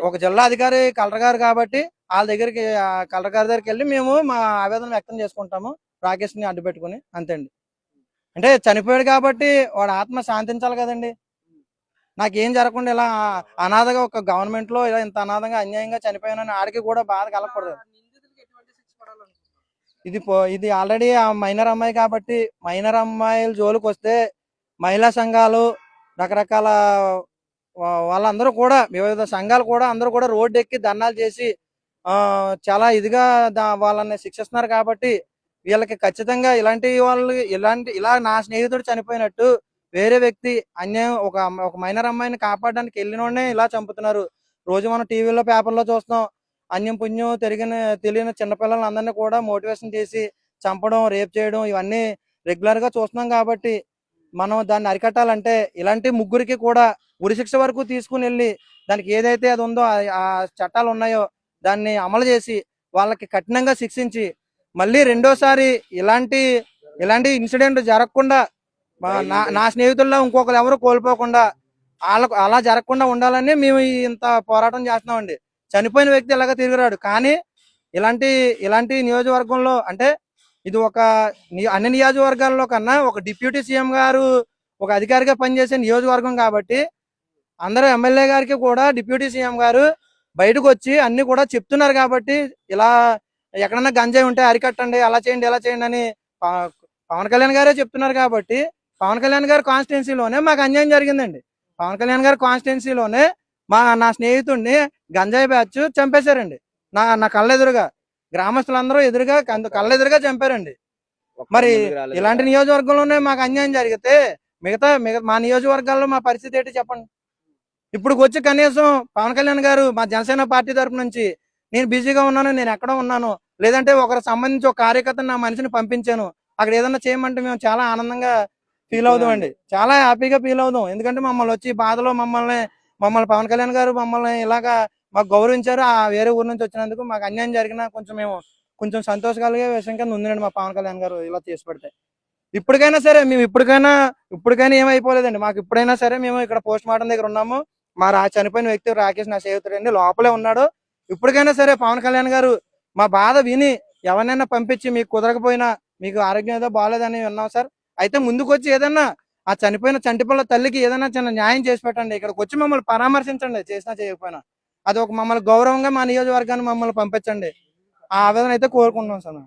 ఒక జిల్లా అధికారి కలెక్టర్ గారు కాబట్టి వాళ్ళ దగ్గరికి కలెక్టర్ గారి దగ్గరికి వెళ్ళి మేము మా ఆవేదన వ్యక్తం చేసుకుంటాము రాకేష్ ని అడ్డు పెట్టుకుని అంతే అండి. అంటే చనిపోయాడు కాబట్టి వాడు ఆత్మ శాంతించాలి కదండి. నాకేం జరగకుండా ఇలా అనాథగా ఒక గవర్నమెంట్ లో ఇలా ఇంత అనాథంగా అన్యాయంగా చనిపోయానని ఆడికి కూడా బాధ కలగకూడదు. ఇది ఆల్రెడీ ఆ మైనర్ అమ్మాయి కాబట్టి మైనర్ అమ్మాయిల జోలికి వస్తే మహిళా సంఘాలు రకరకాల వాళ్ళందరూ కూడా వివిధ సంఘాలు కూడా అందరూ కూడా రోడ్డు ఎక్కి ధర్నాలు చేసి చాలా ఇదిగా వాళ్ళని శిక్షిస్తున్నారు కాబట్టి వీళ్ళకి ఖచ్చితంగా ఇలాంటి వాళ్ళు ఇలా నా స్నేహితుడు చనిపోయినట్టు వేరే వ్యక్తి అన్యాయం ఒక మైనర్ అమ్మాయిని కాపాడడానికి వెళ్ళినోడనే ఇలా చంపుతున్నారు. రోజు మనం టీవీలో పేపర్లో చూస్తాం. అన్యం పుణ్యం తెలియని చిన్నపిల్లలు అందరినీ కూడా మోటివేషన్ చేసి చంపడం రేప్ చేయడం ఇవన్నీ రెగ్యులర్ గా చూస్తున్నాం కాబట్టి మనం దాన్ని అరికట్టాలంటే ఇలాంటి ముగ్గురికి కూడా ఉరిశిక్ష వరకు తీసుకుని వెళ్ళి దానికి ఏదైతే అది ఉందో ఆ చట్టాలు ఉన్నాయో దాన్ని అమలు చేసి వాళ్ళకి కఠినంగా శిక్షించి మళ్ళీ రెండోసారి ఇలాంటి ఇన్సిడెంట్ జరగకుండా నా స్నేహితుల్లో ఇంకొకరు ఎవరు కోల్పోకుండా వాళ్ళకు అలా జరగకుండా ఉండాలని మేము ఇంత పోరాటం చేస్తున్నామండి. చనిపోయిన వ్యక్తి ఎలాగ తిరిగిరాడు కానీ ఇలాంటి నియోజకవర్గంలో అంటే ఇది అన్ని నియోజకవర్గాల్లో కన్నా ఒక డిప్యూటీ సీఎం గారు ఒక అధికారిగా పనిచేసే నియోజకవర్గం కాబట్టి అందరూ ఎమ్మెల్యే గారికి కూడా డిప్యూటీ సీఎం గారు బయటకు వచ్చి అన్ని కూడా చెప్తున్నారు కాబట్టి ఇలా ఎక్కడన్నా గంజాయి ఉంటే అరికట్టండి అలా చేయండి ఇలా చేయండి అని పవన్ కళ్యాణ్ గారే చెప్తున్నారు కాబట్టి పవన్ కళ్యాణ్ గారి కాన్స్టిట్యున్సీలోనే మాకు అన్యాయం జరిగిందండి. పవన్ కళ్యాణ్ గారి కాన్స్టిట్యున్సీలోనే నా స్నేహితుడిని గంజాయి బ్యాచ్ చంపేశారండి. నా కళ్ళెదురుగా గ్రామస్తులందరూ ఎదురుగా కళ్ళెదురుగా చంపారండి. మరి ఇలాంటి నియోజకవర్గంలోనే మాకు అన్యాయం జరిగితే మిగతా మా నియోజకవర్గాల్లో మా పరిస్థితి ఏంటి చెప్పండి. ఇప్పుడు వచ్చి కనీసం పవన్ కళ్యాణ్ గారు మా జనసేన పార్టీ తరపు నుంచి నేను బిజీగా ఉన్నాను, నేను ఎక్కడ ఉన్నాను, లేదంటే ఒకరికి సంబంధించి ఒక కార్యకర్తను నా మనిషిని పంపించాను అక్కడ ఏదన్నా చేయమంటే మేము చాలా ఆనందంగా ఫీల్ అవుదాం అండి. చాలా హ్యాపీగా ఫీల్ అవుదాం. ఎందుకంటే మమ్మల్ని వచ్చి బాధలో మమ్మల్ని పవన్ కళ్యాణ్ గారు మమ్మల్ని ఇలాగా మాకు గౌరవించారు. ఆ వేరే ఊరు నుంచి వచ్చినందుకు మాకు అన్యాయం జరిగినా కొంచెం సంతోషకరమైన విషయం కింద ఉందండి మా పవన్ కళ్యాణ్ గారు ఇలా చేసి పెడితే. ఇప్పటికైనా సరే మేము ఇప్పటికైనా ఏమైపోలేదండి. మాకు ఇప్పుడైనా సరే మేము ఇక్కడ పోస్ట్ మార్టం దగ్గర ఉన్నాము. మా చనిపోయిన వ్యక్తి రాకేష్ నా స్నేహితుడు అండి లోపలే ఉన్నాడు. ఇప్పటికైనా సరే పవన్ కళ్యాణ్ గారు మా బాధ విని ఎవరినైనా పంపించి మీకు కుదరకపోయినా మీకు ఆరోగ్యం ఏదో బాగాలేదని విన్నాం సార్, అయితే ముందుకు వచ్చి ఏదన్నా ఆ చనిపోయిన చంటిపిల్ల తల్లికి ఏదైనా చిన్న న్యాయం చేసి పెట్టండి, ఇక్కడికి వచ్చి మమ్మల్ని పరామర్శించండి చేసినా చేయకపోయినా. అది మమ్మల్ని గౌరవంగా మా నియోజకవర్గాన్ని మమ్మల్ని పంపించండి. ఆ ఆవేదన అయితే కోరుకుంటున్నాం సార్.